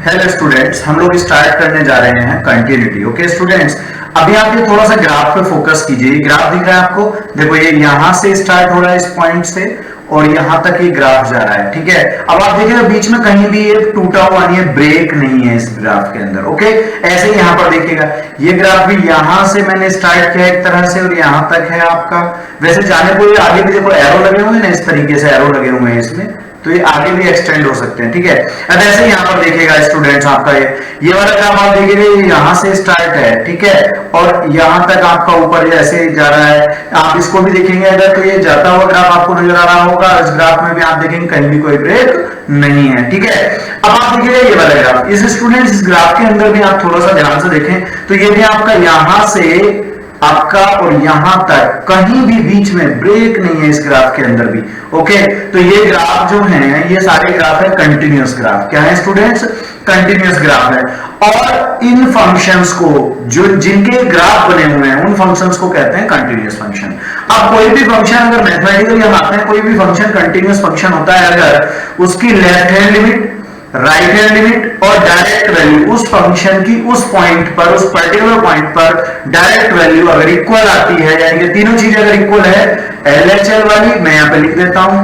Hello students, हम लोग start करने जा रहे हैं कंटिन्यूटी। ओके स्टूडेंट्स, अभी आप ये थोड़ा सा ग्राफ पे फोकस कीजिए। ग्राफ दिख रहा है आपको? देखो ये यहां से स्टार्ट हो रहा है इस पॉइंट से और यहां तक ये ग्राफ जा रहा है। ठीक है, अब आप देखिए बीच में कहीं भी ये टूटा हुआ नहीं है, ब्रेक नहीं है इस ग्राफ के अंदर। ओके, ऐसे ही यहां पर देखिएगा, ये ग्राफ भी यहां से मैंने स्टार्ट किया एक तरह से और यहां तक है आपका। वैसे जाने को आगे भी देखो एरो लगे हुए हैं ना, इस तरीके से एरो लगे हुए हैं इसमें, तो ये आगे भी एक्सटेंड हो सकते हैं। ठीक है, अब ऐसे यहाँ पर देखिएगा स्टूडेंट्स, आपका ये वाला ग्राफ आप देखिएगा यहाँ से स्टार्ट है, ठीक है, और यहाँ तक आपका ऊपर जैसे जा रहा है। आप इसको भी देखेंगे अगर, तो ये जाता हुआ ग्राफ आपको नजर आ रहा होगा। इस ग्राफ में भी आप देखेंगे कहीं भी कोई ब्रेक नहीं है। ठीक है, अब आप देखिएगा ये वाला ग्राफ, इस स्टूडेंट्स इस ग्राफ के अंदर भी आप थोड़ा सा ध्यान से देखें तो ये भी आपका यहां से आपका और यहां तक कहीं भी बीच में ब्रेक नहीं है इस ग्राफ के अंदर भी। ओके, तो ये ग्राफ जो है, ये सारे ग्राफ है कंटिन्यूअस ग्राफ। क्या है स्टूडेंट्स? कंटिन्यूअस ग्राफ है। और इन फंक्शंस को जो जिनके ग्राफ बने हुए हैं उन फंक्शंस को कहते हैं कंटिन्यूअस फंक्शन। अब कोई भी फंक्शन अगर मैथमेटिकली हम आते हैं, कोई भी फंक्शन कंटिन्यूअस फंक्शन होता है अगर उसकी left hand limit, right hand limit और डायरेक्ट वैल्यू उस फंक्शन की उस पॉइंट पर, उस पर्टिकुलर पॉइंट पर डायरेक्ट वैल्यू अगर इक्वल आती है, यानी कि तीनों चीजें अगर इक्वल है, एलएचएल वाली मैं यहां पे लिख देता हूं,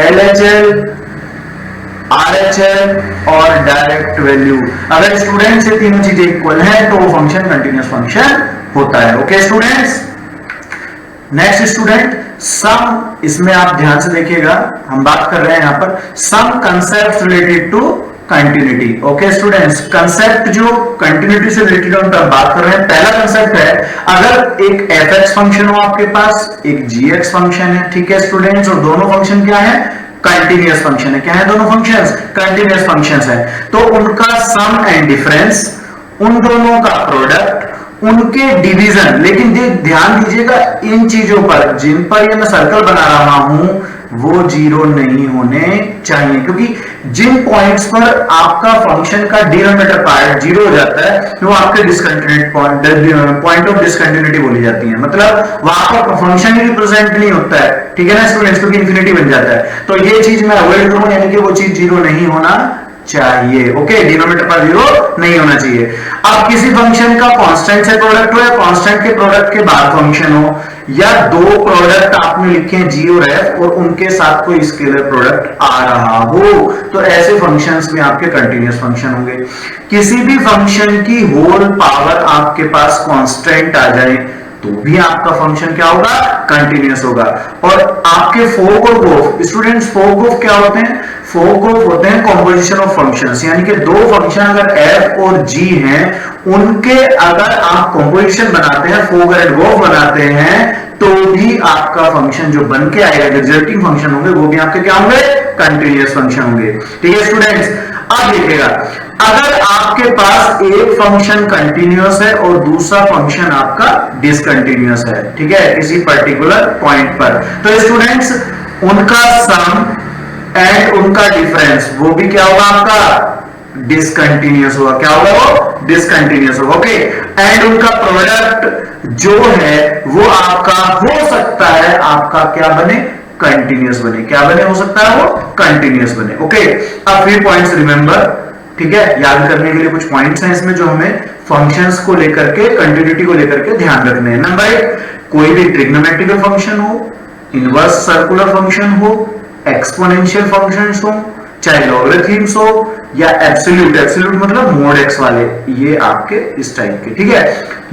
एलएचएल, आरएचएल और डायरेक्ट वैल्यू, अगर स्टूडेंट से तीनों चीजें इक्वल है तो वो फंक्शन कंटिन्यूअस फंक्शन होता है। ओके स्टूडेंट्स, नेक्स्ट स्टूडेंट सम, इसमें आप ध्यान से देखिएगा, हम बात कर रहे हैं यहां पर some concept related to continuity. Okay students, concept जो कंटिन्यूटी से रिलेटेड उन पर बात कर रहे हैं। पहला कंसेप्ट है, अगर एक fx फंक्शन हो आपके पास, एक gx फंक्शन है, ठीक है स्टूडेंट्स, और दोनों फंक्शन क्या है? कंटिन्यूअस फंक्शन है। क्या है दोनों फंक्शंस? कंटिन्यूअस फंक्शंस है। तो उनका सम एंड डिफरेंस, उन दोनों का प्रोडक्ट, उनके डिवीजन, लेकिन ध्यान दीजिएगा इन चीजों पर, जिन पर ये मैं सर्कल बना रहा हूं वो जीरो नहीं होने चाहिए, क्योंकि जिन पॉइंट्स पर आपका फंक्शन का डिनोमिनेटर पार्ट जीरो हो जाता है वो आपके डिसकंटिन्यूटी पॉइंट ऑफ डिसकंटिन्यूटी बोली जाती है। मतलब वहां पर फंक्शन ही रिप्रेजेंट नहीं होता है, ठीक है ना स्टूडेंट्स, क्योंकि इंफिनिटी बन जाता है। तो ये चीज मैं अवॉइड करूं, यानी कि वो चीज जीरो नहीं होना चाहिए। ओके, डिनोमिनेटर पर जीरो नहीं होना चाहिए। अब किसी फंक्शन का कांस्टेंट से प्रोडक्ट हो या कांस्टेंट के प्रोडक्ट के बाद फंक्शन हो, या दो प्रोडक्ट आपने लिखे हैं जी और एफ और उनके साथ कोई स्केलर प्रोडक्ट आ रहा हो, तो ऐसे फंक्शंस में आपके कंटिन्यूअस फंक्शन होंगे। किसी भी फंक्शन की होल पावर आपके पास कांस्टेंट आ जाए तो भी आपका फंक्शन क्या होगा? कंटिन्यूअस होगा। और आपके फोक और गोफ, स्टूडेंट्स फोक गोफ क्या होते हैं? फोक गोफ होते हैं कॉम्पोजिशन ऑफ फंक्शंस, यानी कि दो फंक्शन अगर f और g हैं, उनके अगर आप कॉम्पोजिशन बनाते हैं, फोक एंड गोफ बनाते हैं, तो भी आपका फंक्शन जो बन के आएगा, रिजल्टिंग फंक्शन होंगे, वो भी आपके क्या होंगे? कंटिन्यूअस फंक्शन होंगे। ठीक है स्टूडेंट्स, अब देखिएगा, अगर आपके पास एक फंक्शन कंटिन्यूअस है और दूसरा फंक्शन आपका डिसकंटिन्यूअस है, ठीक है, किसी पर्टिकुलर पॉइंट पर, तो स्टूडेंट्स उनका सम एंड उनका डिफरेंस वो भी क्या होगा? आपका डिसकंटिन्यूअस होगा। क्या होगा? वो डिसकंटिन्यूअस होगा। ओके, एंड उनका प्रोडक्ट जो है वो आपका हो सकता है आपका क्या बने? कंटिन्यूअस बने। क्या बने? हो सकता है वो कंटिन्यूअस बने। ओके, अब फिर पॉइंट्स रिमेंबर, ठीक है, याद करने के लिए कुछ पॉइंट्स हैं इसमें जो हमें फंक्शंस को लेकर के, कंटिन्यूटी को लेकर के ध्यान रखने हैं। नंबर 1, कोई भी ट्रिग्नोमेट्रिकल फंक्शन हो, इनवर्स सर्कुलर फंक्शन हो, एक्सपोनेंशियल फंक्शंस हो, चाहे लॉगरिथम्स हो या एब्सोल्यूट, एब्सोल्यूट मतलब मोड एक्स वाले, ये आपके इस टाइप के, ठीक है,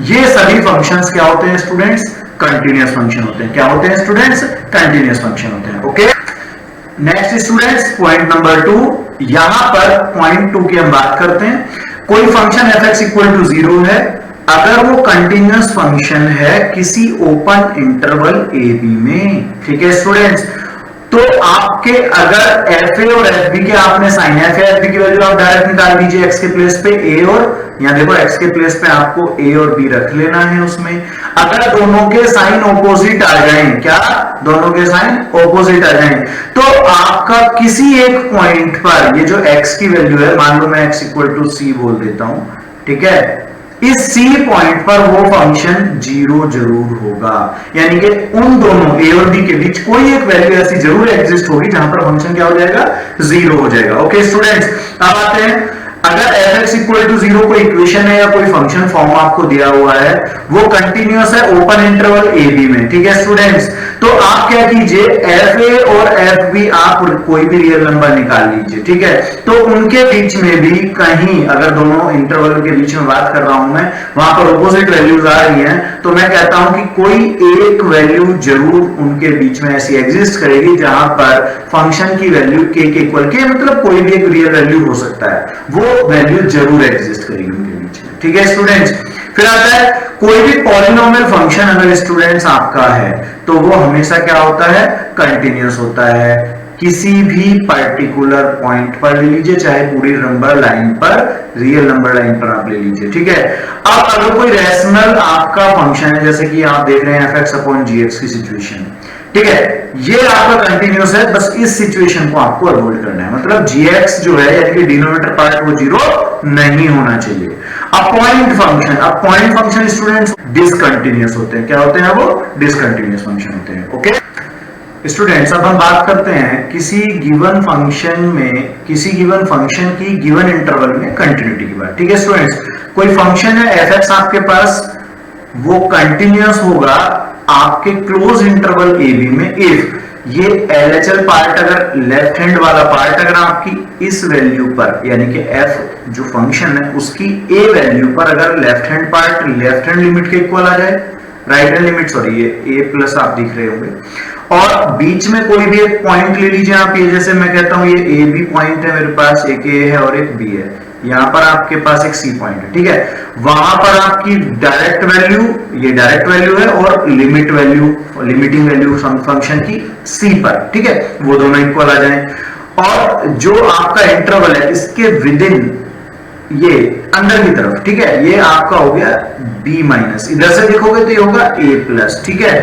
ये सभी फंक्शंस क्या होते हैं स्टूडेंट्स? कंटिन्यूअस फंक्शन होते हैं। क्या होते हैं स्टूडेंट्स? कंटिन्यूअस फंक्शन होते हैं। Okay, next students point number 2, यहां पर पॉइंट 2 की हम बात करते हैं। कोई फंक्शन fx इक्वल टू 0 है अगर वो कंटिन्यूअस फंक्शन है किसी ओपन इंटरवल a b में। ठीक है स्टूडेंट्स, तो आपके अगर एफ ए और एफ बी के आपने sign, F A F B की वैल्यू आप डायरेक्ट निकाल दीजिए एक्स के प्लेस पे ए, और यहां देखो एक्स के प्लेस पे आपको ए और बी रख लेना है उसमें। अगर दोनों के साइन ऑपोजिट आ जाए, क्या दोनों के साइन ऑपोजिट आ जाए, तो आपका किसी एक पॉइंट पर ये जो एक्स की वैल्यू है, मान लो मैं एक्स इक्वल टू सी बोल देता हूं, ठीक है, इस C पॉइंट पर वो फंक्शन जीरो जरूर होगा, यानी कि उन दोनों A और B के बीच कोई एक वैल्यू ऐसी जरूर एग्जिस्ट होगी जहां पर फंक्शन क्या हो जाएगा? जीरो हो जाएगा। ओके स्टूडेंट्स, अब आते हैं, अगर इक्वल टू 0 कोई इक्वेशन है या कोई फंक्शन फॉर्म आपको दिया हुआ है, वो कंटिन्यूअस है ओपन इंटरवल ए बी में, ठीक है स्टूडेंट्स। तो आप क्या कीजिए, एफ ए और एफ बी आप कोई भी रियल नंबर निकाल लीजिए, ठीक है। तो उनके बीच में भी कहीं, अगर दोनों इंटरवल के बीच में बात कर रहा हूं मैं, वहां पर ऑपोजिट वैल्यूज आ रही हैं, तो मैं कहता हूं कि कोई एक वैल्यू जरूर उनके बीच में ऐसी एग्जिस्ट करेगी जहां पर फंक्शन की वैल्यू के इक्वल के, मतलब कोई भी एक रियल वैल्यू हो सकता है, वो वैल्यू जरूर एग्जिस्ट करेगी उनके बीच में, ठीक है स्टूडेंट्स। फिर आता है कोई भी पॉलिनोमियल फंक्शन अगर स्टूडेंट्स आपका है तो वो हमेशा क्या होता है, कंटिन्यूअस होता है किसी भी पर्टिकुलर पॉइंट पर ले लीजिए, चाहे पूरी नंबर लाइन पर, रियल नंबर लाइन पर आप ले लीजिए, ठीक है। अब अगर कोई रैशनल आपका फंक्शन है, जैसे कि आप देख रहे हैं fx अपॉन gx की सिचुएशन, ठीक है, ये आपका कंटिन्यूअस है, बस इस सिचुएशन को आपको अवॉइड करना है, मतलब gx जो है यानी कि डिनोमिनेटर पार्ट वो 0 नहीं होना चाहिए। अब पॉइंट फंक्शन स्टूडेंट्स डिसकंटिन्यूअस होते हैं, क्या होते हैं वो, डिसकंटिन्यूअस फंक्शन होते हैं, ओके स्टूडेंट्स। अब हम बात करते हैं किसी गिवन फंक्शन में, किसी गिवन फंक्शन की गिवन इंटरवल में कंटिन्यूटी की बात, ठीक है स्टूडेंट्स। कोई फंक्शन है fx आपके पास, वो कंटिन्यूअस होगा आपके क्लोज इंटरवल ए बी में इफ ये LHL पार्ट, अगर लेफ्ट हैंड वाला पार्ट अगर आपकी इस वैल्यू पर, यानी कि f जो फंक्शन है उसकी a वैल्यू पर अगर left hand part left hand limit के इक्वल आ जाए, राइट हैंड लिमिट, सॉरी ये a प्लस आप दिख रहे होंगे, और बीच में कोई भी एक पॉइंट ले लीजिए आप, ये जैसे मैं कहता हूं ये ए बी पॉइंट है मेरे पास, एक ए है और एक बी है, यहां पर आपके पास एक सी पॉइंट है, ठीक है। वहां पर आपकी डायरेक्ट वैल्यू, ये डायरेक्ट वैल्यू है, और limit value, limiting value function की सी पर, ठीक है, वो दोनों इक्वल आ जाए। और जो आपका इंटरवल है इसके विद इन ये अंदर की तरफ, ठीक है, ये आपका हो गया b माइनस, इधर से देखोगे तो ये होगा a प्लस, ठीक है।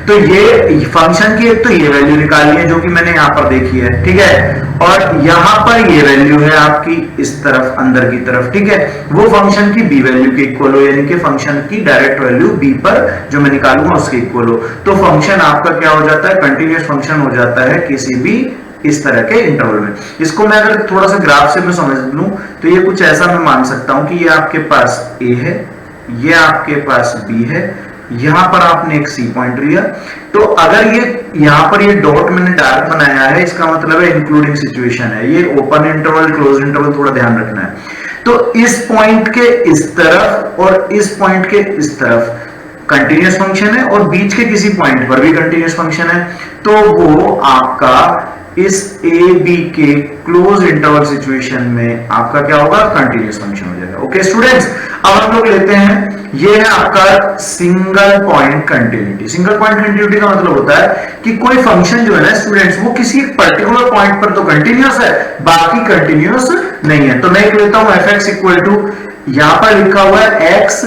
तो ये फंक्शन की एक तो ये वैल्यू निकाली है जो कि मैंने यहां पर देखी है, ठीक है, और यहां पर ये वैल्यू है आपकी इस तरफ अंदर की तरफ, ठीक है, वो फंक्शन की b वैल्यू के इक्वल हो, यानी कि फंक्शन की डायरेक्ट वैल्यू b पर जो मैं निकालूंगा उसके इक्वल हो, तो फंक्शन आपका क्या हो जाता है, कंटिन्यूअस फंक्शन हो जाता है किसी भी इस तरह के इंटरवल में। इसको मैं अगर थोड़ा सा ग्राफ से मैं समझ लूं तो ये कुछ ऐसा मैं मान सकता हूं कि ये आपके पास A है, ये आपके पास B है, यहां पर आपने एक C पॉइंट लिया, तो अगर ये यहां पर ये डॉट मैंने डार्क बनाया है, इसका मतलब है इंक्लूडिंग सिचुएशन है, ये ओपन इंटरवल क्लोज इंटरवल थोड़ा ध्यान रखना है। तो इस पॉइंट के इस तरफ और इस पॉइंट के इस तरफ कंटिन्यूअस फंक्शन है, और बीच के किसी पॉइंट पर भी कंटिन्यूअस फंक्शन है, तो वो आपका इस ए बी के क्लोज इंटरवल सिचुएशन में आपका क्या होगा, कंटिन्यूअस फंक्शन हो जाएगा, ओके स्टूडेंट्स। अब हम लोग लेते हैं, ये है आपका single point continuity. Single point continuity का मतलब होता है कि कोई फंक्शन जो है ना स्टूडेंट्स, वो किसी एक पर्टिकुलर पॉइंट पर तो कंटिन्यूअस है, बाकी कंटिन्यूअस नहीं है। तो मैं एक लेता हूं fx इक्वल टू, यहां पर लिखा हुआ है x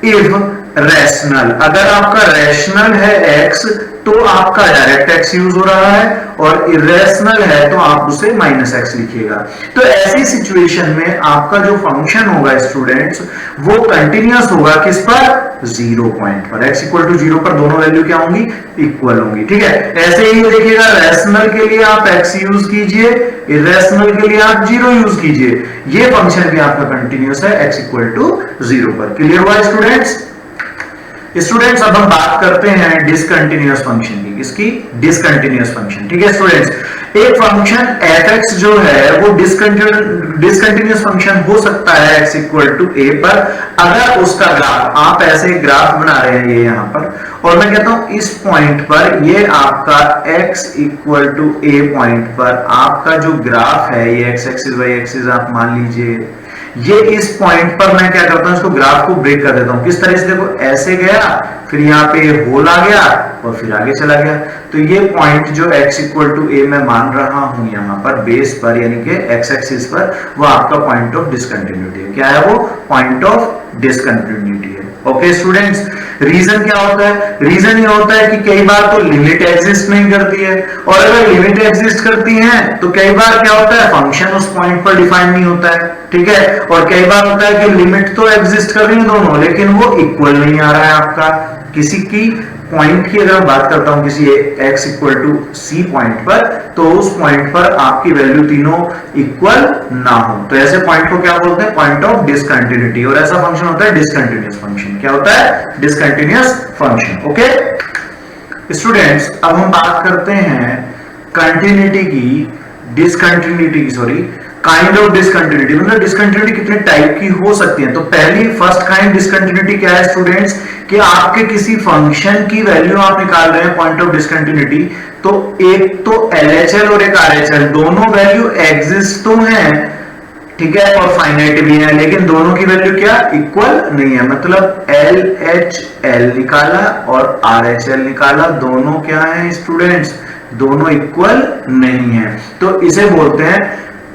इफ रैशनल, अगर आपका रैशनल है x तो आपका डायरेक्ट x यूज हो रहा है, और इरेशनल है तो आप उसे माइनस x लिखिएगा। तो ऐसी सिचुएशन में आपका जो फंक्शन होगा स्टूडेंट्स, वो कंटिन्यूअस होगा किस पर, 0 पॉइंट पर, x इक्वल टू 0 पर दोनों वैल्यू क्या होंगी, इक्वल होंगी, ठीक है। ऐसे ही देखिएगा, रैशनल के लिए आप x यूज कीजिए, इरेशनल के लिए आप 0 यूज कीजिए, ये फंक्शन भी आपका कंटिन्यूअस है x इक्वल टू 0 पर। क्लियर हुआ स्टूडेंट्स? स्टूडेंट्स अब हम बात करते हैं डिसकंटिन्यूअस फंक्शन की, किसकी, डिसकंटिन्यूअस फंक्शन, ठीक है स्टूडेंट्स। एक फंक्शन fx जो है वो डिसकंटिन्यूअस फंक्शन हो सकता है x इक्वल टू a पर, अगर उसका ग्राफ, आप ऐसे ग्राफ बना रहे हैं ये यहां पर, और मैं कहता हूं इस पॉइंट पर ये आपका x equal to a point पर आपका जो ग्राफ है, ये x एक्सिस y एक्सिस आप मान लीजिए, ये इस पॉइंट पर मैं क्या करता हूं, इसको ग्राफ को ब्रेक कर देता हूं, किस तरह से, देखो ऐसे गया, फिर यहाँ पे होल आ गया और फिर आगे चला गया। तो ये पॉइंट जो x इक्वल टू a मैं मान रहा हूं यहाँ पर बेस पर, यानी कि x एक्सिस पर, वो आपका पॉइंट ऑफ डिसकंटिन्यूटी है। क्या है वो, पॉइंट ऑफ डिसकंटिन्यूटी है, ओके स्टूडेंट्स। रीजन क्या होता है, रीजन ये होता है कि कई बार तो लिमिट एग्जिस्ट नहीं करती है, और अगर लिमिट एग्जिस्ट करती है तो कई बार क्या होता है, फंक्शन उस पॉइंट पर डिफाइन नहीं होता है, ठीक है। और कई बार होता है कि लिमिट तो एग्जिस्ट कर रही है दोनों, लेकिन वो इक्वल नहीं आ रहा है आपका, किसी की पॉइंट की अगर बात करता हूं किसी x equal to C point पर, तो उस पॉइंट पर आपकी वैल्यू तीनों इक्वल ना हो, तो ऐसे पॉइंट को क्या बोलते हैं? Point of discontinuity. और ऐसा फंक्शन होता है डिसकंटिन्यूअस फंक्शन। क्या होता है? Discontinuous function. ओके स्टूडेंट्स, अब हम बात करते हैं कंटिन्यूटी की, डिसकंटिन्यूटी की, सॉरी, काइंड ऑफ डिसकंटिन्यूटी। मतलब डिसकंटिन्यूटी कितने टाइप की हो सकती है। तो पहली फर्स्ट काइंड डिसकंटिन्यूटी क्या है स्टूडेंट्स? कि आपके किसी फंक्शन की वैल्यू आप निकाल रहे हैं पॉइंट ऑफ डिसकंटिन्यूटी, तो एक तो LHL और एक RHL दोनों वैल्यू एग्जिस्ट तो हैं, ठीक है, और फाइनाइट भी है, लेकिन दोनों की वैल्यू क्या? इक्वल नहीं है। मतलब LHL निकाला और RHL निकाला, दोनों क्या है स्टूडेंट्स? दोनों इक्वल नहीं है। तो इसे बोलते हैं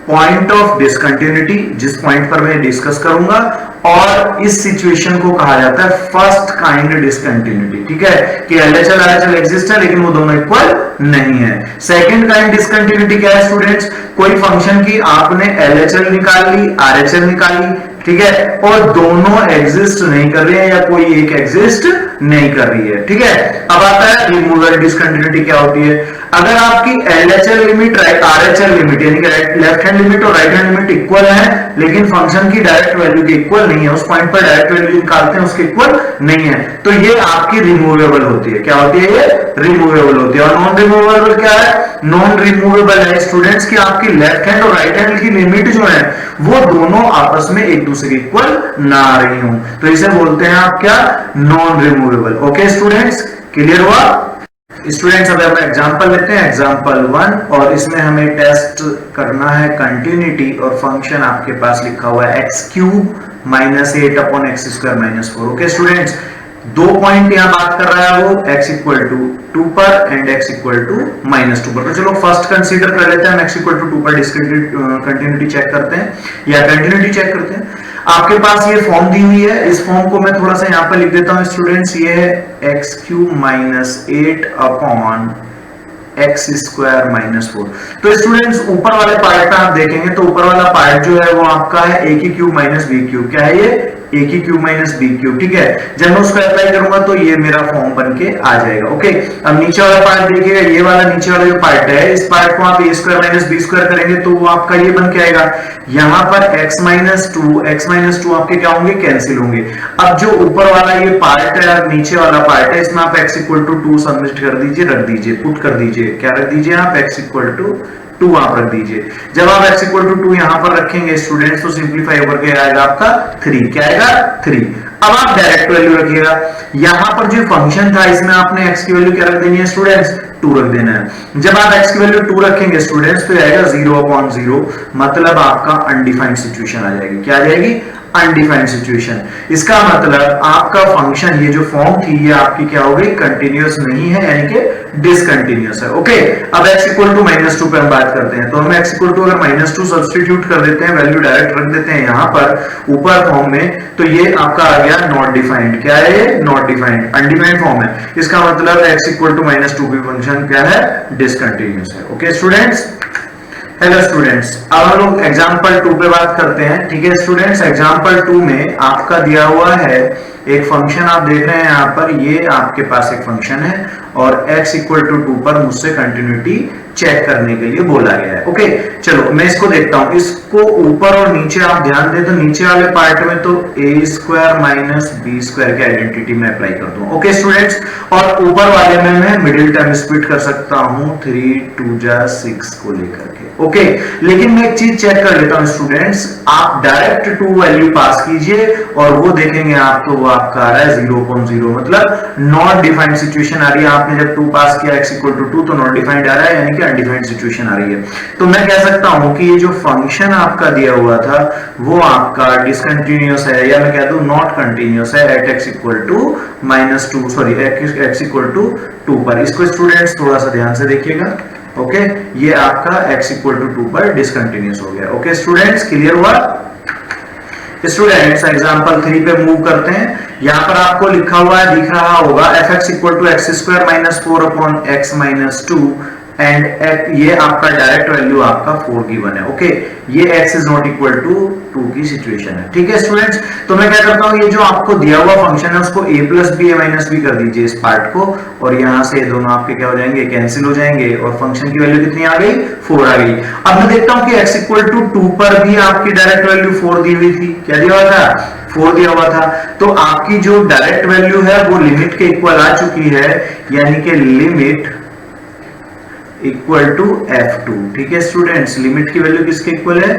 पॉइंट ऑफ डिसकंटिन्यूटी, जिस पॉइंट पर मैं डिस्कस करूंगा। और इस सिचुएशन को कहा जाता है फर्स्ट काइंड डिसकंटिन्यूटी, ठीक है, कि LHL RHL एग्जिस्ट है लेकिन वो दोनों इक्वल नहीं है। सेकंड काइंड डिसकंटिन्यूटी क्या है स्टूडेंट्स? कोई फंक्शन की आपने LHL निकाल ली, RHL निकाली, ठीक है, और दोनों एग्जिस्ट नहीं कर रहे हैं या कोई एक एग्जिस्ट नहीं कर रही है, ठीक है। अब आता है रिमूवल डिसकंटिन्यूटी। क्या होती है? अगर आपकी LHL लिमिट RHL लिमिट यानी कि लेफ्ट हैंड लिमिट और राइट हैंड लिमिट इक्वल है, लेकिन फंक्शन की डायरेक्ट वैल्यू के इक्वल नहीं है, उस पॉइंट पर डायरेक्ट वैल्यू निकालते हैं उसके इक्वल नहीं है, तो ये आपकी रिमूवेबल होती है। क्या होती है? ये रिमूवेबल होती है। और नॉन रिमूवेबल क्या है? नॉन रिमूवेबल है स्टूडेंट्स की आपकी लेफ्ट हैंड और राइट हैंड की लिमिट जो है वो दोनों आपस में एक दूसरे के इक्वल ना आ रही हो, तो इसे बोलते हैं आप क्या? Non removable. Okay students, clear हुआ? स्टूडेंट्स अब हम एग्जांपल लेते हैं, एग्जांपल 1, और इसमें हमें टेस्ट करना है कंटिन्यूटी, और फंक्शन आपके पास लिखा हुआ है x³ - 8 upon x² - 4। Okay students, दो पॉइंट यहां बात कर रहा है वो x इक्वल टू 2 पर एंड x इक्वल टू -2 पर। तो चलो फर्स्ट कंसीडर कर लेते हैं, हम x इक्वल टू 2 पर कंटिन्यूटी चेक करते हैं या कंटिन्यूटी चेक करते हैं। आपके पास ये फॉर्म दी हुई है, इस फॉर्म को मैं थोड़ा सा यहां पर लिख देता हूं स्टूडेंट्स। ये है x³ - 8 अपॉन x² - 4। तो स्टूडेंट्स ऊपर वाले पार्ट में आप देखेंगे तो ऊपर वाला पार्ट जो है वो आपका है a³ - b³। क्या है ये? a³ - b³, ठीक है। जब मैं उसको अप्लाई करूंगा तो ये मेरा फॉर्म बन के आ जाएगा। ओके, अब नीचे वाला पार्ट देखिएगा, ये वाला नीचे वाला जो पार्ट है, इस पार्ट को आप a² - b² करेंगे तो वो आपका ये बन के आएगा। यहां पर x - 2 आपके क्या होंगे? कैंसिल होंगे। अब जो ऊपर वाला ये पार्ट है और नीचे वाला पार्ट है, इसमें आप x इक्वल टू 2 सबमिट कर दीजिए, रख दीजिए, पुट कर दीजिए। क्या रख दीजिए आप? x इक्वल टू 2 आप रख दीजिए। जब आप x इक्वल टू 2 यहां पर रखेंगे स्टूडेंट्स, तो सिंपलीफाई होकर के आएगा आपका 3। क्या आएगा? 3। अब आप डायरेक्ट वैल्यू रखिएगा। यहां पर जो फंक्शन था इसमें आपने x की वैल्यू क्या रख देनी है स्टूडेंट्स? 2 रख देना है। जब आप x की वैल्यू 2 रखेंगे स्टूडेंट्स तो आएगा 0/0, मतलब आपका अनडिफाइंड सिचुएशन आ जाएगी। क्या आ जाएगी? Undefined situation. इसका मतलब आपका फंक्शन, ये जो फॉर्म थी ये आपकी क्या हो गई? कंटिन्यूअस नहीं है, यानी कि डिसकंटिन्यूअस है। ओके, अब x इक्वल टू -2 पे हम बात करते हैं, तो हम x इक्वल टू अगर -2 सब्स्टिट्यूट कर देते हैं, वैल्यू डायरेक्ट रख देते हैं यहां पर ऊपर फॉर्म में, तो ये आपका आ गया नॉट डिफाइंड। क्या है ये? नॉट डिफाइंड, अनडिफाइंड फॉर्म है। इसका मतलब x इक्वल टू -2 की फंक्शन क्या है? डिसकंटिन्यूअस है। ओके स्टूडेंट्स, हेलो स्टूडेंट्स, अब हम लोग एग्जांपल 2 पे बात करते हैं, ठीक है स्टूडेंट्स। एग्जांपल 2 में आपका दिया हुआ है एक फंक्शन, आप देख रहे हैं यहाँ पर, ये आपके पास एक फंक्शन है और x इक्वल टू 2 पर मुझसे कंटिन्यूटी चेक करने के लिए बोला गया है। ओके, चलो मैं इसको देखता हूं। इसको ऊपर और नीचे आप ध्यान दें तो नीचे वाले पार्ट में तो a² - b² की आइडेंटिटी में अप्लाई कर दूं। ओके स्टूडेंट्स, और ऊपर वाले में मैं मिडिल टर्म स्प्लिट कर सकता हूं 3 2 6 को लेकर के। ओके, लेकिन मैं एक चीज चेक कर लेता हूं स्टूडेंट्स, आप डायरेक्ट 2 वैल्यू पास कीजिए और वो देखेंगे आप, तो वो आपका आ रहा है 0/0, मतलब नॉट डिफाइंड सिचुएशन आ रही है। आपने जब 2 पास किया x इक्वल टू 2 तो नॉट डिफाइंड आ रहा है, यानी कि अनडिफाइंड सिचुएशन आ रही है। तो मैं कह सकता हूं कि ये जो फंक्शन आपका दिया हुआ था वो आपका डिसकंटिन्यूअस है, या मैं कह दूं नॉट कंटिन्यूअस है at x equal to -2, sorry x equal to 2 पर। इसको स्टूडेंट्स थोड़ा सा ध्यान से देखिएगा। ओके, ये आपका x इक्वल टू 2 पर डिसकंटिन्यूअस हो गया। ओके स्टूडेंट्स, क्लियर हुआ? स्टूडेंट्स एग्जांपल 3 पे मूव करते हैं। यहां पर आपको लिखा हुआ है, दिख रहा होगा fx equal to x² - 4 upon x - 2 and ये आपका डायरेक्ट वैल्यू आपका 4 गिवन है। ओके, ये x is not equal to 2 की सिचुएशन है। ठीक है स्टूडेंट्स, तो मैं क्या करता हूँ, ये जो आपको दिया हुआ फंक्शन है उसको a plus B a minus B कर दीजिए इस पार्ट को, और यहाँ से दोनों आपके क्या हो जाएंगे, कैंसिल हो जाएंगे, और फंक्शन की वैल्यू कितनी आ गई, 4 आ गई। अब मैं देखता हूँ कि x इक्वल टू 2 पर भी आपकी डायरेक्ट वैल्यू 4 दी हुई थी। क्या दिया हुआ था, 4 दिया हुआ था। तो आपकी जो डायरेक्ट वैल्यू है वो लिमिट के इक्वल आ चुकी है, यानी कि लिमिट इक्वल टू f2। ठीक है स्टूडेंट्स, लिमिट की वैल्यू किसके इक्वल है,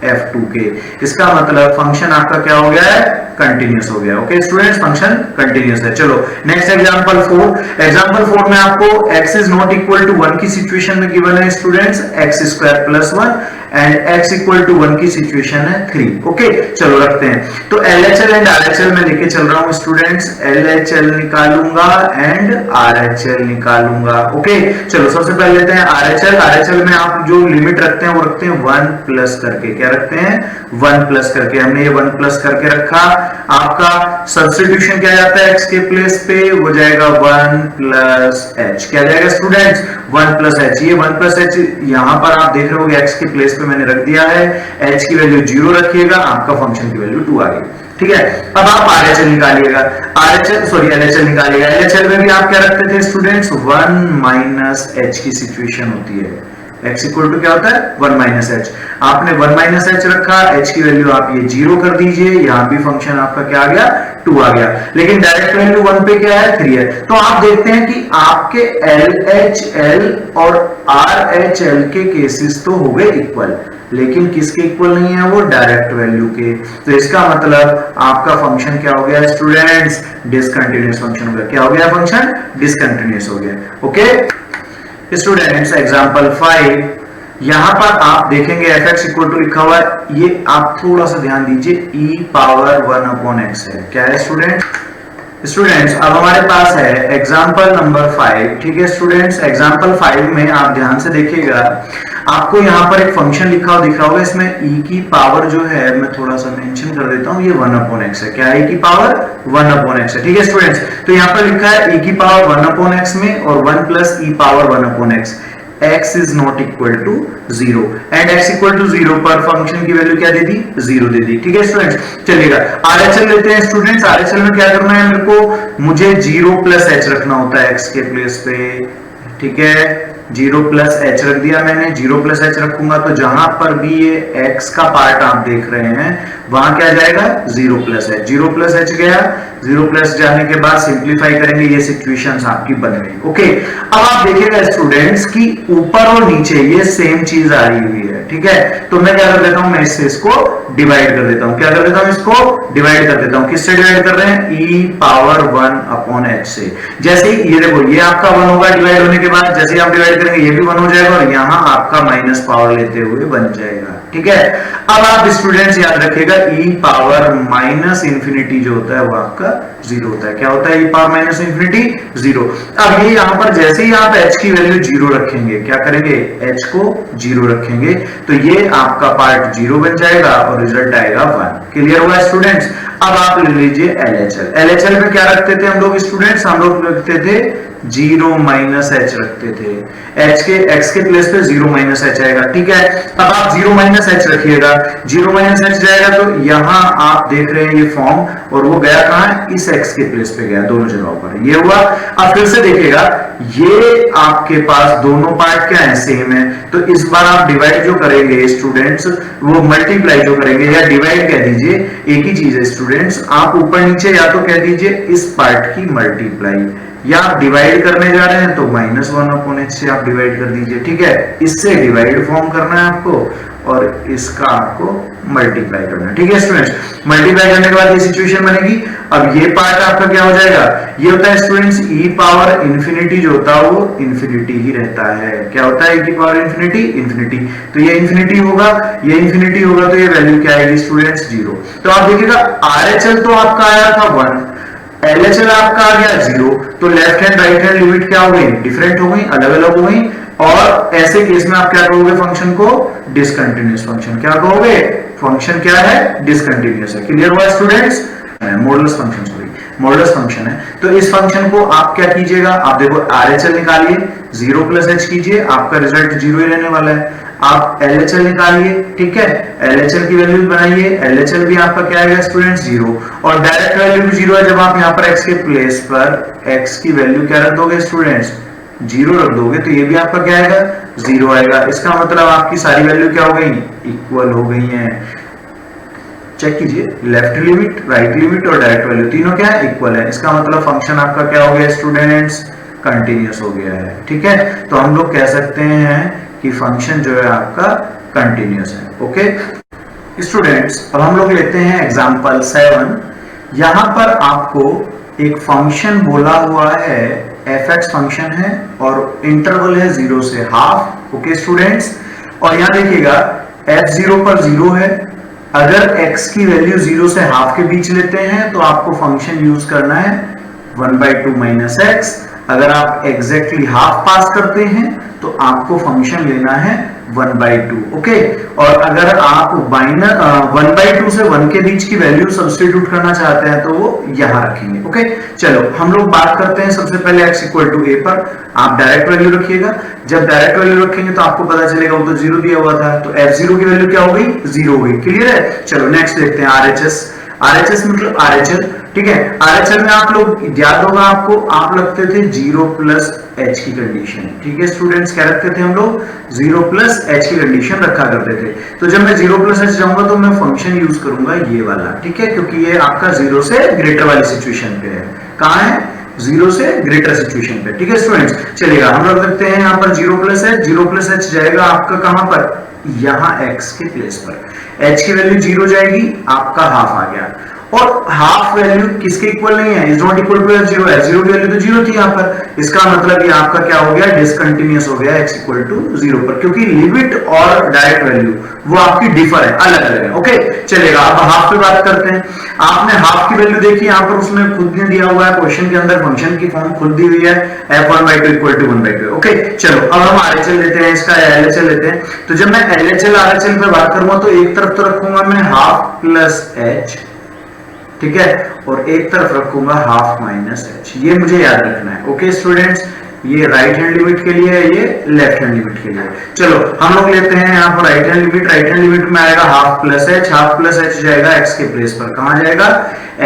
f2 के। इसका मतलब फंक्शन आपका क्या हो गया है, कंटिन्यूअस हो गया। ओके स्टूडेंट्स, फंक्शन कंटिन्यूअस है। चलो नेक्स्ट एग्जांपल 4। एग्जांपल 4 में आपको x is not equal to 1 की सिचुएशन में गिवन है students x square plus 1 and x equal to 1 की सिचुएशन है 3। ओके चलो रखते हैं। तो LHL एंड RHL में लेके चल रहा हूं स्टूडेंट्स, LHL निकालूंगा एंड RHL निकालूंगा। ओके चलो सबसे पहले लेते हैं RHL। RHL में आप जो लिमिट रखते हैं वो रखते हैं 1 प्लस करके। क्या रखते हैं, 1 प्लस करके। हमने ये 1 प्लस करके रखा। आपका सब्स्टिट्यूशन क्या जाता है x के प्लेस पे, वो जाएगा 1 प्लस h। क्या जाएगा स्टूडेंट्स, 1 प्लस h। ये 1 प्लस h यहां पर आप देख रहे हो x के प्लेस पे मैंने रख दिया है, h की वैल्यू 0 रखिएगा, आपका फंक्शन की वैल्यू 2 आ गई। ठीक है, अब आप RHL निकालिएगा, LHL निकालिएगा। LHL में भी आप क्या रखते थे स्टूडेंट्स, 1 माइनस h की सिचुएशन होती है। x इक्वल टू क्या होता है, 1 माइनस h। आपने 1 माइनस h रखा, h की वैल्यू आप ये 0 कर दीजिए, यहां भी फंक्शन आपका क्या आ गया, 2 आ गया। लेकिन डायरेक्ट वैल्यू 1 पे क्या है, 3 है। तो आप देखते हैं कि आपके LHL और RHL के केसेस तो हो गए इक्वल, लेकिन किसके इक्वल नहीं है, वो डायरेक्ट वैल्यू के। तो इसका मतलब आपका फंक्शन क्या हो गया स्टूडेंट्स, डिसकंटिन्यूअस फंक्शन हो गया। क्या हो गया, फंक्शन डिसकंटिन्यूअस हो गया। ओके स्टूडेंट्स, एग्जांपल 5, यहां पर आप देखेंगे fx इक्वल टू लिखा हुआ है, ये आप थोड़ा सा ध्यान दीजिए, e पावर 1 अपॉन x है। क्या है स्टूडेंट्स, अब हमारे पास है एग्जांपल नंबर 5। ठीक है स्टूडेंट्स, एग्जांपल 5 में आप ध्यान से देखिएगा, आपको यहाँ पर एक फंक्शन लिखा हुआ दिख रहा होगा, इसमें e की पावर जो है, मैं थोड़ा सा मेंशन कर देता हूँ, ये 1 अपॉन x है। क्या है, e की पावर 1 अपॉन x है। ठीक है स्टूडेंट्स, तो यहाँ पर लिखा है e की पावर 1 अपॉन x में और 1 plus e power 1 upon x, x is not equal to 0 and x equal to 0 पर फंक्शन की वैल्यू क्या दे दी, 0 दे दी। ठीक है स्टूडेंट्स, चलिएगा RHL लेते हैं स्टूडेंट्स। RHL में क्या करना है मेरे को, मुझे 0 प्लस h रखना होता है x के प्लेस पे। ठीक है, 0 प्लस h रख दिया मैंने, 0 प्लस h रखूंगा तो जहां पर भी ये x का पार्ट आप देख रहे हैं वहां क्या जाएगा, 0 प्लस h। 0 प्लस h गया, 0 प्लस जाने के बाद सिंप्लीफाई करेंगे, ये सिचुएशंस आपकी बन गई। ओके, अब आप देखिएगा स्टूडेंट्स कि ऊपर और नीचे ये सेम चीज आ रही हुई है। ठीक है, तो मैं क्या कर देता हूं, मैं इससे इसको डिवाइड कर देता हूं। क्या कर देता हूं, इसको डिवाइड कर देता हूं। किससे डिवाइड कर रहे हैं, e पावर 1 अपॉन h से। जैसे ही ये देखो, ये आपका 1 होगा डिवाइड होने के बाद, जैसे ही आप डिवाइड करेंगे ये भी 1 हो जाएगा और यहां आपका माइनस पावर लेते हुए बन जाएगा। ठीक है, अब आप स्टूडेंट्स याद रखिएगा, e पावर माइनस इंफिनिटी जो होता है वो आपका 0 होता है। क्या होता है, e पावर माइनस इंफिनिटी 0। अब ये यहां पर जैसे ही आप h की वैल्यू 0 रखेंगे, क्या करेंगे, h को 0 रखेंगे तो ये आपका पार्ट 0 बन जाएगा और रिजल्ट आएगा 1। क्लियर हुआ स्टूडेंट्स। अब आप ले लीजिए LHL। LHL में क्या रखते थे हम लोग स्टूडेंट्स, हम लोग रखते थे 0 माइनस h रखते थे। x के प्लेस पे 0 माइनस h आएगा। ठीक है, अब आप 0 माइनस h रखिएगा, 0 माइनस h जाएगा तो यहां आप देख रहे हैं ये फॉर्म, और वो गया कहां, इस x के प्लेस पे गया, दोनों जगहों पर ये हुआ। अब फिर से देखिएगा, ये आपके पास दोनों पार्ट क्या है, सेम है। तो इस बार आप डिवाइड जो करेंगे स्टूडेंट्स, वो मल्टीप्लाई जो करेंगे या डिवाइड कह दीजिए, एक ही चीज है स्टूडेंट्स। आप ऊपर नीचे या तो कह दीजिए इस पार्ट की मल्टीप्लाई, या आप डिवाइड करने जा रहे हैं तो -1 अपॉन h से आप डिवाइड कर दीजिए। ठीक है, इससे डिवाइड फॉर्म करना है आपको और इसका आपको मल्टीप्लाई करना है। ठीक है स्टूडेंट्स, मल्टीप्लाई करने के बाद ये सिचुएशन बनेगी। अब ये पार्ट आपका क्या हो जाएगा, ये होता है स्टूडेंट्स e पावर इंफिनिटी जो होता है वो इंफिनिटी ही रहता है। क्या होता है, e की पावर इंफिनिटी, इंफिनिटी। तो ये इंफिनिटी होगा, ये इंफिनिटी होगा तो ये वैल्यू क्या आएगी स्टूडेंट्स, 0। तो आप देखिएगा RHL तो आपका आया था 1, LHL आपका आ गया 0, तो left hand right hand limit क्या हो गई, डिफरेंट हो गई, अलग अलग हो गई। और ऐसे केस में आप क्या कहोगे, फंक्शन को डिसकंटिन्यूअस फंक्शन। क्या कहोगे, फंक्शन क्या है, डिसकंटिन्यूअस है। क्लियर हुआ students, modulus function, sorry modulus function है। तो इस फंक्शन को आप क्या कीजिएगा, आप देखो RHL निकालिए, 0 प्लस एच कीजिए, आपका रिजल्ट 0 ही रहने वाला है। आप LHL निकालिए, ठीक है, LHL की वैल्यू बनाइए, LHL भी आपका क्या आएगा स्टूडेंट्स 0, और डायरेक्ट वैल्यू भी 0 है। जब आप यहाँ पर x के प्लेस पर x की वैल्यू क्या रख दोगे स्टूडेंट्स 0 रख दोगे, तो ये भी आपका क्या आएगा 0 आएगा। इसका मतलब आपकी सारी वैल्यू क्या हो गई इक्वल हो गई है। चेक कीजिए, लेफ्ट लिमिट, राइट लिमिट और डायरेक्ट वैल्यू तीनों क्या है इक्वल है। इसका मतलब फंक्शन आपका क्या हो गया स्टूडेंट्स कंटिन्यूअस हो गया है, ठीक है। तो हम लोग कह सकते हैं कि फंक्शन जो है आपका कंटिन्यूअस है। ओके स्टूडेंट्स, अब हम लोग लेते हैं एग्जांपल 7। यहां पर आपको एक फंक्शन बोला हुआ है, fx फंक्शन है और इंटरवल है 0 से हाफ। ओके स्टूडेंट्स, और यहां देखिएगा f0 पर 0 है। अगर x की वैल्यू 0 से हाफ के बीच लेते हैं तो आपको फंक्शन यूज करना है 1/2 माइनस x। अगर आप एग्जैक्टली हाफ पास करते हैं तो आपको फंक्शन लेना है 1/2। ओके, और अगर आप 1/2 से 1 के बीच की वैल्यू सब्स्टिट्यूट करना चाहते हैं तो वो यहां रखेंगे। ओके, चलो हम लोग बात करते हैं सबसे पहले x इक्वल टू a पर। आप डायरेक्ट वैल्यू रखिएगा, जब डायरेक्ट वैल्यू रखेंगे तो आपको पता चलेगा वो तो 0 दिया हुआ था, तो f0 की वैल्यू क्या हो गई 0 हो गई। क्लियर है। चलो नेक्स्ट देखते हैं RHS मतलब RHL, ठीक है। RHL में आप लोग याद होगा आपको, आप लगते थे 0 प्लस h की कंडीशन, ठीक है स्टूडेंट्स, क्या रखते थे हम लोग 0 प्लस h की कंडीशन रखा करते थे। तो जब मैं 0 प्लस h जाऊंगा तो मैं फंक्शन यूज करूंगा ये वाला, ठीक है, क्योंकि ये आपका 0 से ग्रेटर वाली सिचुएशन पे है। कहां है 0 से ग्रेटर सिचुएशन पे, ठीक है स्टूडेंट्स। चलेगा, हम लोग रखते हैं यहाँ पर 0 प्लस h जाएगा आपका कहां पर, यहाँ x के प्लेस पर। h की वैल्यू 0 जाएगी, आपका हाफ आ गया, और हाफ वैल्यू किसके इक्वल नहीं है, is not equal to f0 है। f0 की वैल्यू तो 0 थी यहाँ पर, इसका मतलब ये आपका क्या हो गया डिसकंटिन्यूअस हो गया x इक्वल टू 0 पर, क्योंकि लिमिट और डायरेक्ट वैल्यू वो आपकी डिफर है, अलग अलग है। ओके चलेगा, अब हाफ पे बात करते हैं। आपने हाफ की वैल्यू देखी यहाँ पर, उसमें खुद ने दिया हुआ है क्वेश्चन के अंदर, फंक्शन की फॉर्म खुद दी हुई है f1/2 इक्वल टू 1/2। ओके चलो, अब हम RHL लेते हैं, इसका LHL लेते हैं। तो जब मैं LHL RHL पे बात करूंगा तो एक तरफ तो रखूंगा मैं हाफ प्लस h, ठीक है, और एक तरफ रखूंगा हाफ माइनस h, ये मुझे याद रखना है। ओके स्टूडेंट्स, ये राइट हैंड लिमिट के लिए है, ये लेफ्ट हैंड लिमिट के लिए। चलो हम लोग लेते हैं यहाँ पर राइट हैंड लिमिट में आएगा हाफ प्लस h जाएगा x के प्लेस पर। कहां जाएगा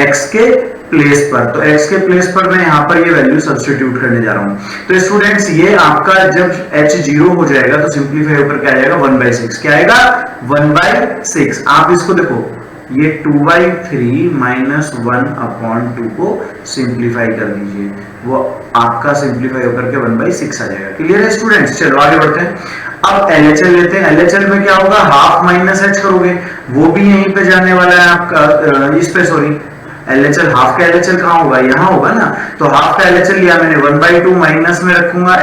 x के प्लेस पर, तो x के प्लेस पर मैं यहाँ पर ये वैल्यू सब्स्टिट्यूट करने जा रहा हूँ। तो स्टूडेंट्स ये आपका जब h 0 हो जाएगा तो सिंपलीफाई होकर क्या आएगा 1/6, क्या आएगा 1/6। आप इसको देखो, ये 2/3 माइनस 1/2 को सिंप्लीफाई कर दीजिए, वो आपका सिंप्लीफाई होकर के 1/6 आ जाएगा। क्लियर है स्टूडेंट्स। चलो आगे बढ़ते हैं। अब LHL लेते हैं। LHL में क्या होगा, हाफ माइनस h करोगे, वो भी यहीं पे जाने वाला है आपका, इस पे सॉरी LHL, हाफ का LHL कहाँ होगा, यहाँ होगा ना। तो हाफ का LHL लिया मैंने, 1/2 माइनस में रखूंगा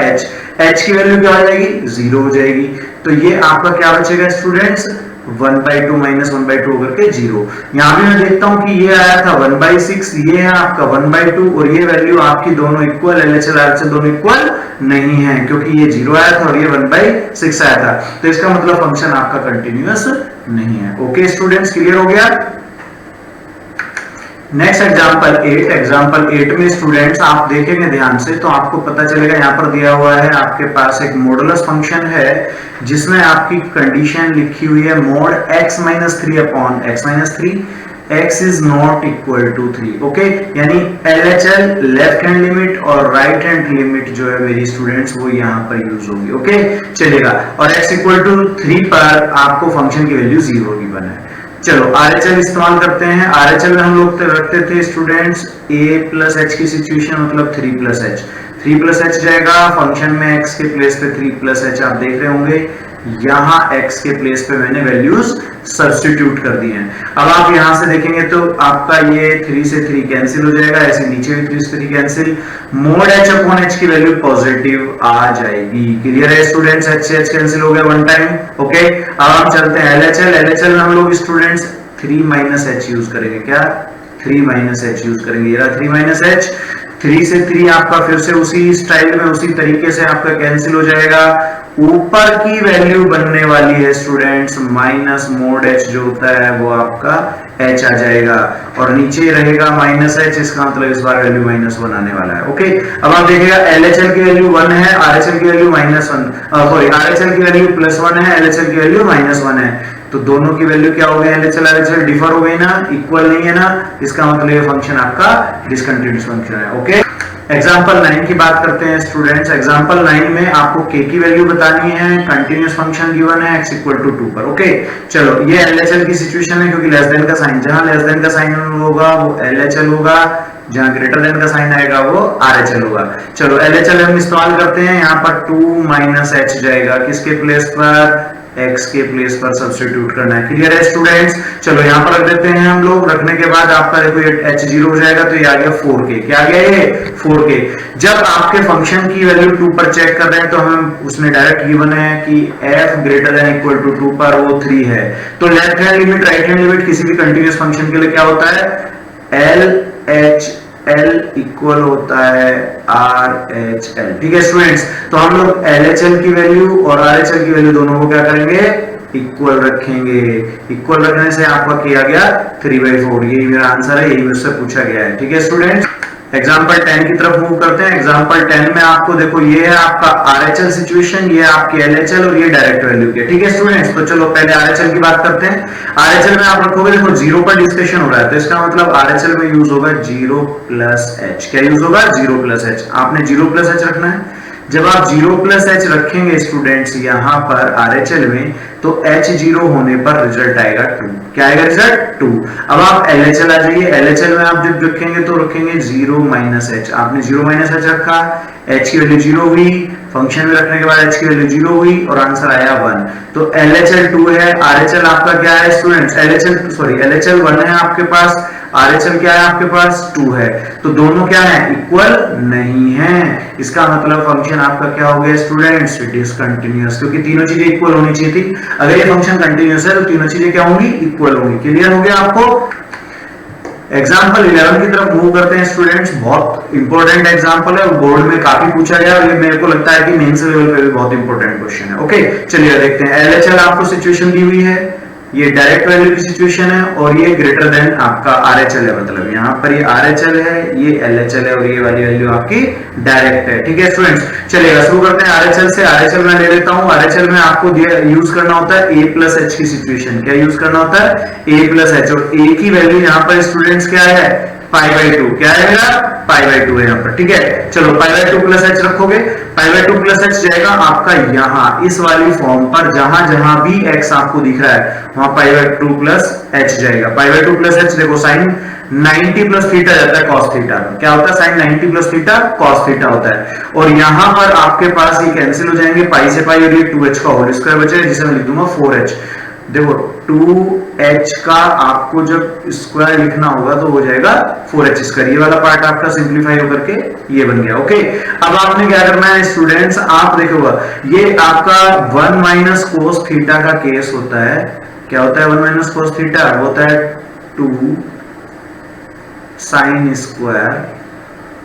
h की वैल्यू क्या हो जाएगी 0 हो जाएगी। तो ये आपका क्या बचेगा स्टूडेंट्स 1/2 माइनस 1/2 होकर के 0। यहाँ भी मैं देखता हूँ कि ये आया था 1/6, ये है आपका 1/2, और ये वैल्यू आपकी दोनों इक्वल, LHL RHL दोनों इक्वल नहीं है, क्योंकि ये 0 आया था और ये 1/6 आया था। तो इसका मतलब फंक्शन आपका कंटिन्यूअस नहीं है। ओके स्टूडेंट्स, क्लियर हो गया। नेक्स्ट एग्जांपल 8 में स्टूडेंट्स आप देखेंगे ध्यान से तो आपको पता चलेगा, यहाँ पर दिया हुआ है आपके पास एक मॉडुलस फंक्शन है जिसमें आपकी कंडीशन लिखी हुई है mod x-3 upon x-3 x is not equal to 3। Okay, यानी LHL लेफ्ट हैंड लिमिट और राइट हैंड लिमिट जो है मेरी स्टूडेंट्स वो यहाँ पर यूज होगी। ओके चलेगा, और x इक्वल टू 3 पर आपको फंक्शन की वैल्यू 0 की बना है। चलो RHL इस्तेमाल करते हैं। RHL में हम लोग रखते थे स्टूडेंट्स a प्लस h की सिचुएशन, मतलब 3 प्लस h जाएगा फंक्शन में x के प्लेस पे 3 प्लस h आप देख रहे होंगे, यहाँ x के प्लेस पे मैंने वैल्यूज सब्स्टिट्यूट कर दी हैं। अब आप यहाँ से देखेंगे तो आपका ये 3 से 3 कैंसिल हो जाएगा, ऐसे नीचे भी 3 से 3 cancel, mode h upon h की वैल्यू पॉजिटिव आ जाएगी। क्लियर है स्टूडेंट्स, h से h कैंसिल हो गया वन टाइम। ओके, अब हम चलते हैं LHL में हम लोग स्टूडेंट्स 3 माइनस h यूज करेंगे, क्या 3 माइनस h यूज करेंगे, ये रहा 3 माइनस h, 3 से 3 आपका फिर से उसी स्टाइल में उसी तरीके से आपका कैंसिल हो जाएगा, ऊपर की वैल्यू बनने वाली है स्टूडेंट्स माइनस मोड एच जो होता है वो आपका एच आ जाएगा, और नीचे रहेगा माइनस एच, इसका मतलब इस बार वैल्यू -1 आने वाला है। ओके, अब आप देखिएगा LHL की वैल्यू 1 है, RHL की वैल्यू -1, सॉरी RHL की वैल्यू +1 है, LHL की वैल्यू -1 है, तो दोनों की वैल्यू क्या हो गई, LHL RHL डिफर हो गई ना, इक्वल नहीं है ना, इसका मतलब ये फंक्शन आपका डिसकंटिन्यूअस फंक्शन है। ओके, एग्जाम्पल 9 की बात करते हैं स्टूडेंट्स। एग्जाम्पल 9 में आपको k की वैल्यू बतानी है, कंटिन्यूअस फंक्शन गिवन है x = 2 पर। ओके, चलो ये LHL की सिचुएशन है, क्योंकि लेस देन का साइन, जहां लेस देन का साइन होगा वो LHL होगा, जहां ग्रेटर देन का साइन आएगा वो RHL होगा। चलो LHL हम इस्तेमाल करते हैं, यहाँ पर 2 - h जाएगा, किसके प्लेस पर, x के प्लेस पर सब्स्टिट्यूट करना है। क्लियर है स्टूडेंट्स? चलो यहाँ पर रख देते हैं हम लोग, रखने के बाद आपका देखो ये h0 हो जाएगा, तो ये आ गया 4k। क्या आ गया ये 4k। जब आपके फंक्शन की वैल्यू 2 पर चेक कर रहे हैं तो हमें उसने डायरेक्ट गिवन है कि f > 2 पर वो 3 है, तो left hand limit right hand limit किसी भी कंटिन्यूअस फंक्शन के लिए क्या होता है, LHL इक्वल होता है RHL। ठीक है स्टूडेंट्स, तो हम लोग LHL की वैल्यू और RHL की वैल्यू दोनों को क्या करेंगे, इक्वल रखेंगे। इक्वल रखने से आपका क्या गया 3/4, यही मेरा आंसर है, यही मुझसे पूछा गया है। ठीक है स्टूडेंट्स, एग्जाम्पल 10 की तरफ मूव करते हैं। एग्जाम्पल 10 में आपको देखो ये है आपका RHL सिचुएशन, ये आपकी LHL और ये डायरेक्ट वैल्यू की। ठीक है स्टूडेंट्स, तो चलो पहले RHL की बात करते हैं। RHL में आप रखोगे, देखो 0 पर डिस्कशन हो रहा है, तो इसका मतलब RHL में यूज होगा 0 + h। क्या यूज होगा, 0 + h। आपने 0 + h रखना है। जब आप 0 + h रखेंगे स्टूडेंट्स यहाँ पर RHL में, तो H0 होने पर रिजल्ट आएगा 2। क्या आएगा रिजल्ट, 2। अब आप LHL आ जाइए, LHL में आप जब रखेंगे तो रखेंगे 0 - h। आपने 0 - h रखा, h की वैल्यू 0 हुई, फंक्शन में रखने के बाद h की वैल्यू 0 हुई और आंसर आया 1। तो LHL 2 है, RHL आपका क्या है स्टूडेंट्स, LHL 1 है आपके पास, RHL क्या है आपके पास 2 है, तो दोनों क्या है, इक्वल नहीं है। इसका मतलब फंक्शन आपका क्या हो गया स्टूडेंट्स, डिसकंटिन्यूअस, क्योंकि तीनों चीजें इक्वल होनी चाहिए थी। अगर ये फंक्शन कंटिन्यूअस है तो तीनों चीजें क्या होंगी, इक्वल होंगी। क्लियर हो गया आपको? एग्जाम्पल 11 की तरफ मूव करते हैं स्टूडेंट्स। बहुत इंपॉर्टेंट एग्जाम्पल है, बोर्ड में काफी पूछा गया और ये मेरे को लगता है कि मेंस लेवल पे भी बहुत इंपॉर्टेंट क्वेश्चन है। ओके, चलिए देखते हैं। LHL आपको सिचुएशन दी हुई है, ये डायरेक्ट वैल्यू की सिचुएशन है, और ये ग्रेटर देन आपका RHL है, मतलब यहाँ पर ये RHL है, ये LHL है, और ये वाली वैल्यू आपकी डायरेक्ट है। ठीक है स्टूडेंट्स, चलिएगा शुरू करते हैं RHL से। RHL में ले लेता हूँ। RHL में आपको यूज करना होता है a + h की सिचुएशन। क्या यूज करना होता है, a + h, और a की वैल्यू यहाँ पर स्टूडेंट्स क्या है, π/2। क्या है, π/2 है यहाँ पर। ठीक है, चलो π/2 + h रखोगे, π/2 + h जाएगा आपका यहाँ इस वाली फॉर्म पर, जहां जहां भी x आपको दिख रहा है वहां π/2 + h जाएगा। π/2 + h देखो साइन 90 + थीटा जाता है cos थीटा। क्या होता है, साइन 90 + थीटा cos थीटा होता है, और यहां पर आपके पास ये कैंसिल हो जाएंगे, पाई से पाई, और ये 2h का होल स्क्वायर बचेगा, जिसे मैं लिख दूंगा 4h। देखो 2h का आपको जब स्क्वायर लिखना होगा तो हो जाएगा 4h²। ये वाला पार्ट आपका सिंप्लीफाई होकर के ये बन गया। ओके, अब आपने क्या करना है स्टूडेंट्स, आप देखोगा ये आपका 1 - cos थीटा का केस होता है। क्या होता है 1 - cos थीटा, होता है 2 sin²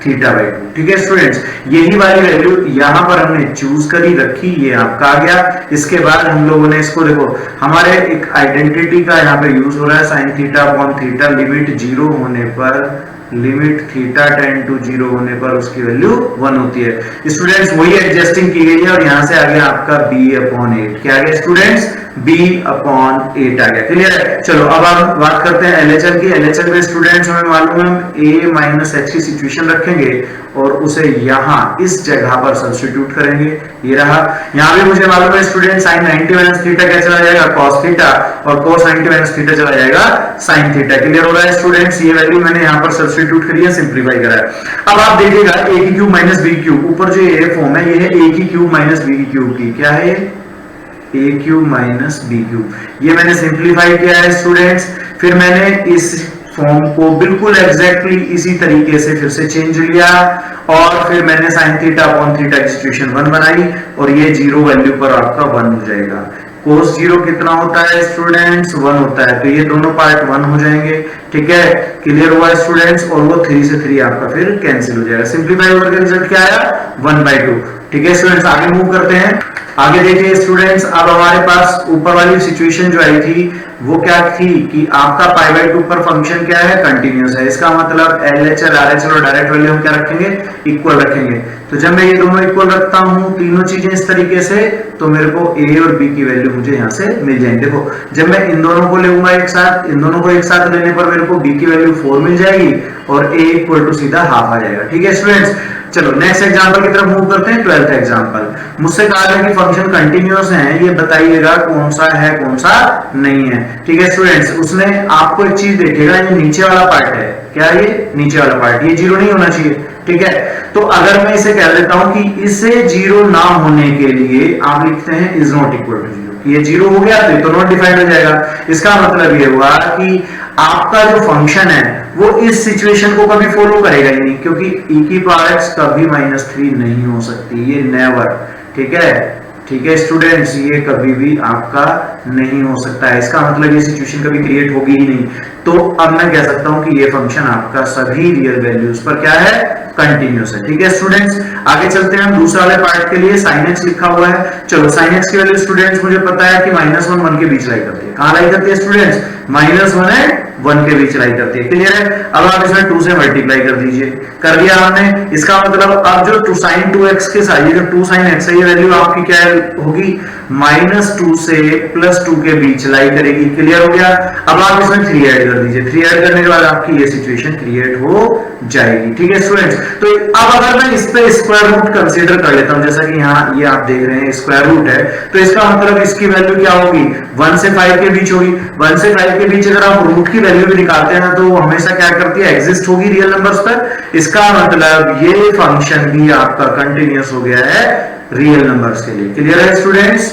θ/2। ठीक है स्टूडेंट्स, यही वाली वैल्यू यहां पर हमने चूज करी रखी, ये आपका आ गया। इसके बाद हम लोगों ने इसको देखो, हमारे एक आइडेंटिटी का यहाँ पे यूज हो रहा है, sin θ/θ लिमिट 0 होने पर, लिमिट θ टेंड टू 0 होने पर उसकी वैल्यू 1 होती है। स्टूडेंट्स वही एडजस्टिंग की गई है, और यहां से आ गया आपका b/8। क्या आ गया स्टूडेंट्स, b/8 आ गया। क्लियर है? चलो अब हम बात करते हैं LHL की। LHL में स्टूडेंट्स हमें मालूम है हम a - h की सिचुएशन रखेंगे और उसे यहां इस जगह पर सब्स्टिट्यूट करेंगे। ये रहा, यहां भी मुझे मालूम है स्टूडेंट sin 90 - थीटा क्या चला जाएगा, cos थीटा, और cos 90 - थीटा चला जाएगा sin थीटा। क्लियर हो रहा है स्टूडेंट्स? ये वैल्यू मैंने यहां पर सब्स्टिट्यूट करी है, सिंपलीफाई करा है। अब आप देखिएगा a³ - b³ ऊपर जो ये फॉर्म है, ये है a³ - b³ की। क्या है a³ - b³, ये मैंने सिंप्लीफाई किया है स्टूडेंट्स। फिर मैंने इस फॉर्म को बिल्कुल एग्जैक्टली इसी तरीके से फिर से चेंज लिया, और फिर मैंने sin θ/θ की सिचुएशन 1 बनाई, और ये 0 वैल्यू पर आपका 1 हो जाएगा। cos 0 कितना होता है स्टूडेंट्स, 1 होता है, तो ये दोनों पार्ट 1 हो जाएंगे। ठीक है, क्लियर हुआ स्टूडेंट्स? और वो 3 से 3 आपका फिर कैंसिल हो जाएगा। सिंप्लीफाई होकर रिजल्ट क्या आया, 1/2। ठीक है स्टूडेंट्स, आगे मूव करते हैं। आगे देखिए स्टूडेंट्स, अब हमारे पास ऊपर वाली सिचुएशन जो आई थी वो क्या थी कि आपका पाई बाय 2 पर फंक्शन क्या है, कंटिन्यूस है। इसका मतलब LHS RHS और डायरेक्ट वैल्यू हम क्या रखेंगे, इक्वल रखेंगे। तो जब मैं ये दोनों इक्वल रखता हूं तीनों चीजें इस तरीके से, तो मेरे को A और B की वैल्यू मुझे यहां से मिल जाएंगे। देखो जब मैं इन दोनों को लूंगा एक साथ, इन दोनों को एक साथ लेने पर मेरे को B की वैल्यू 4 मिल जाएगी और A इक्वल टू सीधा हाफ आ जाएगा। ठीक है स्टूडेंट्स, चलो नेक्स्ट एग्जांपल की तरफ मूव करते हैं। 12th एग्जांपल, मुझसे कहा है कि फंक्शन कंटिन्यूअस है, ये बताइएगा कौन सा है कौन सा नहीं है। ठीक है स्टूडेंट्स, उसमें आपको एक चीज देखिएगा, ये नीचे वाला पार्ट है, क्या ये नीचे वाला पार्ट, ये जीरो नहीं होना चाहिए। ठीक है, तो अगर मैं इसे कह देता हूं कि इसे जीरो ना होने के लिए आप लिखते हैं is not equal to zero, ये जीरो हो गया तो नॉट डिफाइंड हो जाएगा। इसका मतलब ये हुआ कि आपका जो फंक्शन है वो इस सिचुएशन को कभी फॉलो करेगा ही नहीं, क्योंकि e की पावर x कभी -3 नहीं हो सकती, ये नेवर। ठीक है, ठीक है स्टूडेंट्स, ये कभी भी आपका नहीं हो सकता है। इसका मतलब ये सिचुएशन कभी क्रिएट होगी ही नहीं। तो अब मैं कह सकता हूं कि ये फंक्शन आपका सभी रियल वैल्यूज पर क्या है, कंटिन्यूस है। ठीक है स्टूडेंट्स, आगे चलते हैं हम दूसरे वाले पार्ट के लिए। sin x लिखा हुआ है, चलो sin x की वैल्यू स्टूडेंट्स मुझे पता है कि -1 1 के बीच लाई करती है। कहां लाई करती है स्टूडेंट्स, -1 है 1 के बीच लाई करती है। क्लियर है, अब आप इसमें 2 से मल्टीप्लाई कर दीजिए, कर दिया हमने। इसका मतलब अब जो 2 sin 2x के साथ ये जो 2 sin x है, ये वैल्यू आपकी क्या होगी, -2 से +2 के बीच लाई करेगी। क्लियर हो गया, अब आप इसमें 3 ऐड कर दीजिए, 3 ऐड करने के बाद आपकी ये सिचुएशन क्रिएट हो जाएगी। ठीक है स्टूडेंट्स, तो अब अगर मैं इस पे स्क्वायर रूट कंसीडर कर लेता हूं, जैसा कि यहाँ ये आप देख रहे हैं स्क्वायर रूट है, तो इसका मतलब इसकी वैल्यू क्या होगी, 1 से 5 के बीच होगी। 1 से 5 के बीच अगर आप रूट की वैल्यू भी निकालते हैं ना, तो हमेशा क्या करती है, एग्जिस्ट होगी रियल नंबर्स पर। इसका मतलब ये फंक्शन भी आपका कंटिन्यूअस हो गया है रियल नंबर्स के लिए। क्लियर है स्टूडेंट्स।